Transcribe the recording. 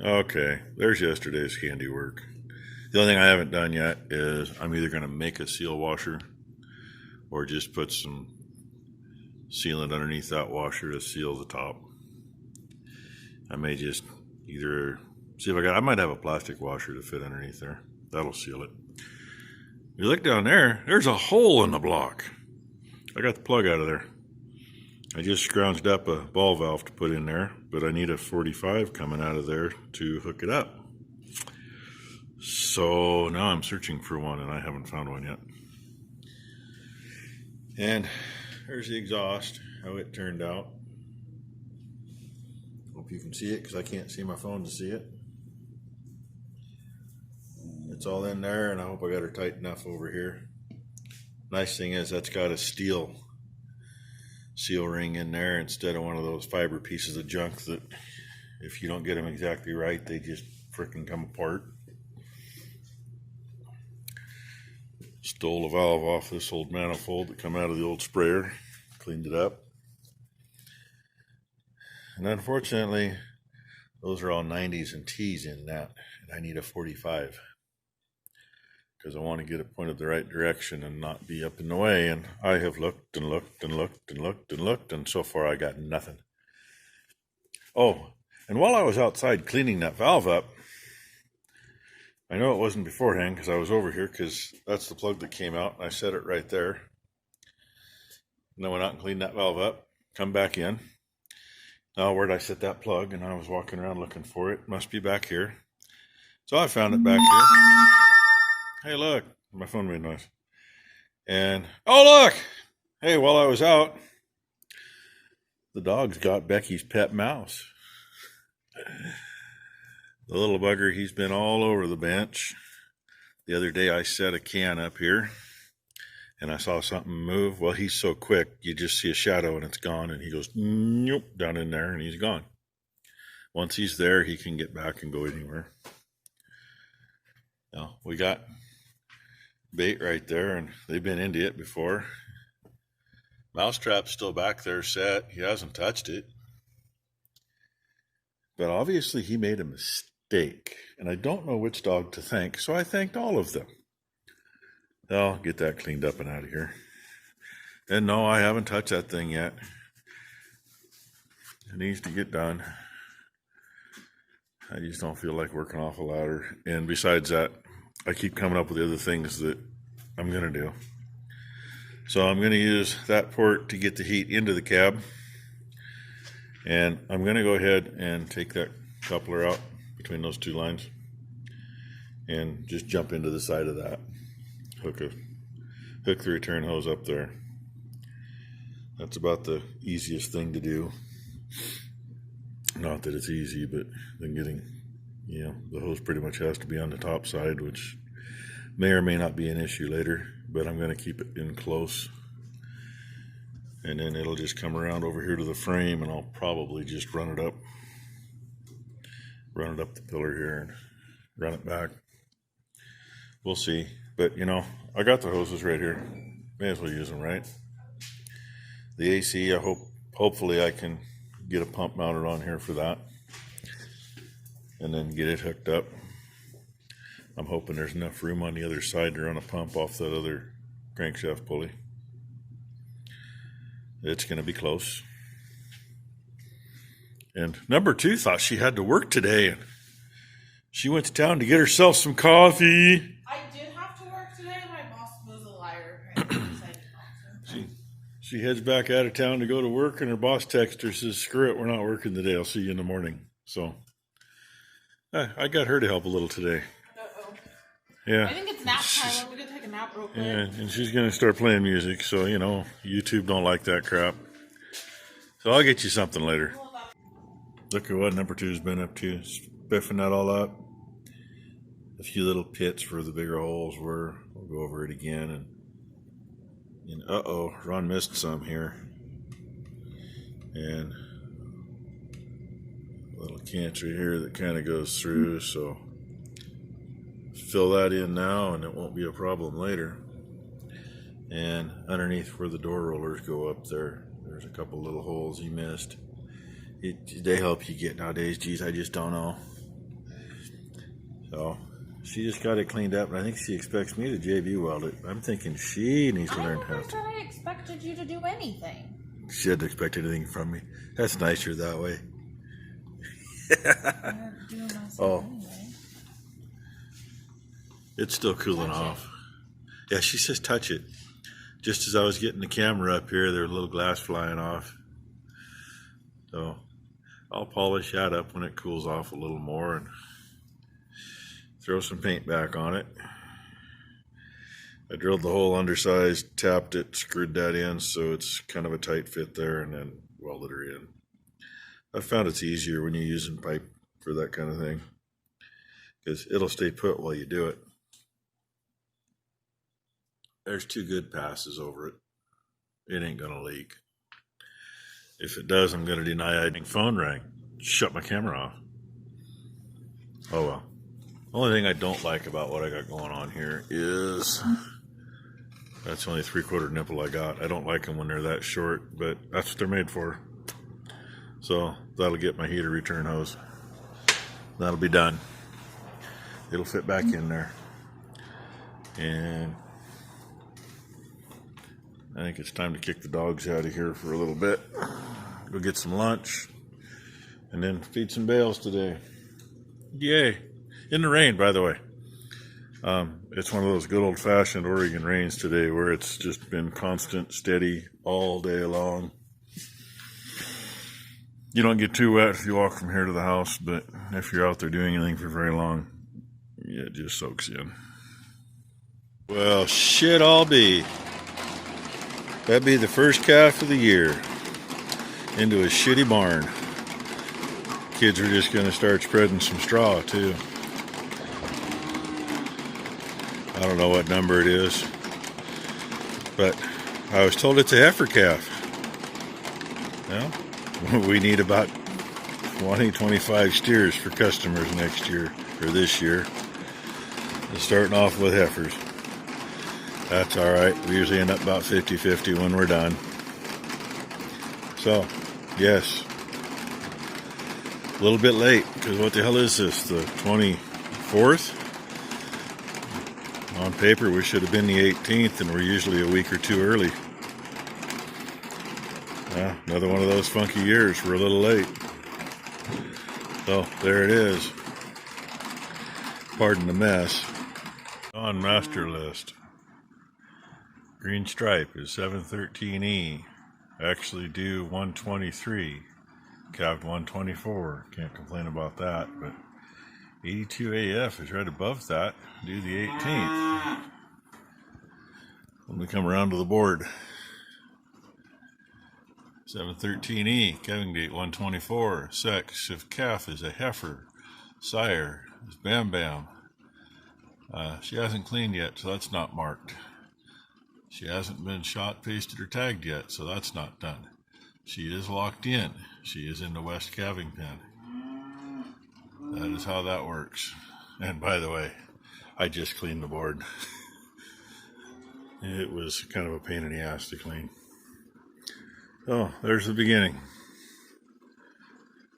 Okay, there's yesterday's handiwork. The only thing I haven't done yet is I'm either going to make a seal washer or just put some sealant underneath that washer to seal the top. I may just either see if I might have a plastic washer to fit underneath there. That'll seal it. You look down there, there's a hole in the block. I got the plug out of there. I just scrounged up a ball valve to put in there, but I need a 45 coming out of there to hook it up. So now I'm searching for one and I haven't found one yet. And there's the exhaust, how it turned out. Hope you can see it because I can't see my phone to see it. It's all in there and I hope I got her tight enough over here. Nice thing is that's got a steel seal ring in there instead of one of those fiber pieces of junk that if you don't get them exactly right, they just frickin' come apart. Stole a valve off this old manifold that come out of the old sprayer, cleaned it up. And unfortunately, those are all 90s and T's in that, and I need a 45 because I want to get it pointed the right direction and not be up in the way. And I have looked and looked and looked and looked and looked, and so far I got nothing. Oh, and while I was outside cleaning that valve up, I know it wasn't beforehand because I was over here because that's the plug that came out. I set it right there. And I went out and cleaned that valve up, come back in. Now, where'd I set that plug? And I was walking around looking for it. Must be back here. So I found it back here. Hey, look, my phone made noise. And, oh, look! Hey, while I was out, the dog's got Becky's pet mouse. The little bugger, he's been all over the bench. The other day I set a can up here and I saw something move. Well, he's so quick, you just see a shadow and it's gone, and he goes, nope, down in there and he's gone. Once he's there, he can get back and go anywhere. Now, we got bait right there and they've been into it before. Mousetrap's still back there set. He hasn't touched it. But obviously he made a mistake, and I don't know which dog to thank, so I thanked all of them. I'll get that cleaned up and out of here. And no, I haven't touched that thing yet. It needs to get done. I just don't feel like working off a ladder. And besides that, I keep coming up with the other things that I'm going to do. So I'm going to use that port to get the heat into the cab. And I'm going to go ahead and take that coupler out between those two lines and just jump into the side of that. Hook the return hose up there. That's about the easiest thing to do. Not that it's easy, but then getting, the hose pretty much has to be on the top side, which may or may not be an issue later, but I'm going to keep it in close. And then it'll just come around over here to the frame, and I'll probably just run it up the pillar here and run it back. We'll see. But, I got the hoses right here. May as well use them, right? The AC, hopefully I can get a pump mounted on here for that. And then get it hooked up. I'm hoping there's enough room on the other side to run a pump off that other crankshaft pulley. It's going to be close. And number 2 thought she had to work today, and she went to town to get herself some coffee. I did have to work today. My boss was a liar. Decided not to. She heads back out of town to go to work, and her boss texts her, says, screw it, we're not working today. I'll see you in the morning. So I got her to help a little today. Uh-oh. Yeah. I think it's nap time. We're going to take a nap real quick. Yeah, and she's going to start playing music, so, YouTube don't like that crap. So I'll get you something later. Look at what number 2's been up to, spiffing that all up. A few little pits where the bigger holes were. We'll go over it again. And uh-oh, Ron missed some here. And a little cancer here that kind of goes through, so fill that in now and it won't be a problem later. And underneath where the door rollers go up there, there's a couple little holes he missed. They help you get nowadays. Geez, I just don't know. So she just got it cleaned up, and I think she expects me to JB weld it. I'm thinking she needs to learn how never to. said I expected you to do anything. She hadn't expected anything from me. That's nicer that way. I'm doing myself Oh. anyway. It's still cooling off. Yeah, she says touch it. Just as I was getting the camera up here, there was a little glass flying off. So I'll polish that up when it cools off a little more and throw some paint back on it. I drilled the hole undersized, tapped it, screwed that in so it's kind of a tight fit there, and then welded her in. I found it's easier when you're using pipe for that kind of thing because it'll stay put while you do it. There's 2 good passes over it. It ain't gonna leak. If it does, I'm gonna deny it. Phone rang. Shut my camera off. Oh well. Only thing I don't like about what I got going on here is that's only 3/4 nipple I got. I don't like them when they're that short, but that's what they're made for. So that'll get my heater return hose. That'll be done. It'll fit back in there. And I think it's time to kick the dogs out of here for a little bit. Go get some lunch and then feed some bales today. Yay. In the rain, by the way. It's one of those good old-fashioned Oregon rains today where it's just been constant, steady all day long. You don't get too wet if you walk from here to the house, but if you're out there doing anything for very long, yeah, it just soaks in. Well, shit all be. That'd be the first calf of the year into a shitty barn. Kids are just going to start spreading some straw, too. I don't know what number it is, but I was told it's a heifer calf. Well, we need about 20-25 steers for customers next year, or this year. Starting off with heifers. That's all right. We usually end up about 50-50 when we're done. So, yes. A little bit late, because what the hell is this? The 24th? On paper, we should have been the 18th, and we're usually a week or 2 early. Another one of those funky years. We're a little late. So, there it is. Pardon the mess. On master list. Green stripe is 713E. Actually due 123. Calved 124. Can't complain about that, but 82AF is right above that, due the 18th. When we come around to the board. 713E, calving date 124. Sex of calf is a heifer. Sire is Bam Bam. She hasn't cleaned yet, so that's not marked. She hasn't been shot, pasted, or tagged yet, so that's not done. She is locked in. She is in the west calving pen. That is how that works. And by the way, I just cleaned the board. It was kind of a pain in the ass to clean. So, there's the beginning.